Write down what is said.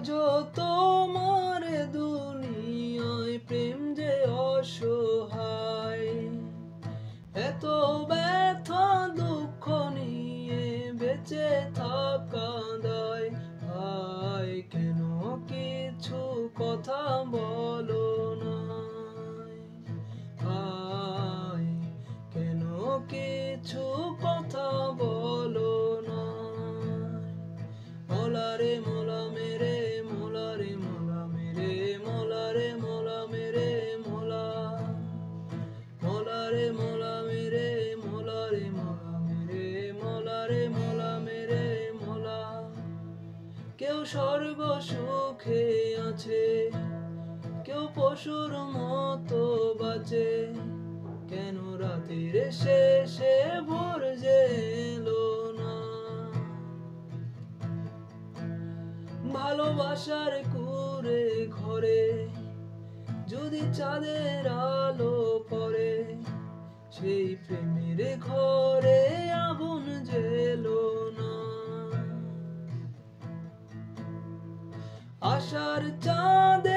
বোঝো তোমার দুনিয়ায় প্রেম যে অসহায়, এত ব্যথা দুঃখ নিয়ে বেঁচে থাকা দায়। হায় কেন কিছু কথা বলো না, হায় কেন কিছু কথা বলো না। মোলা রে মোলা মেরে মোলা রে মোলা মেরে মোলা রে মোলা মেরে মোলা, মোলা রে মোলা মেরে মোলা রে মোলা মেরে মোলা রে মোলা মেরে মোলা। কেউ স্বর্গ সুখে আছে, কেউ পশুর মতো বাঁচে, কেন রাতের শেষে ভোর যে এলো না। ভালোবাসার কুঁড়ে ঘরে যদি চাঁদের আলো পড়ে, সেই প্রেমের ঘরে আগুন জ্বেলো না। আশার চাঁদে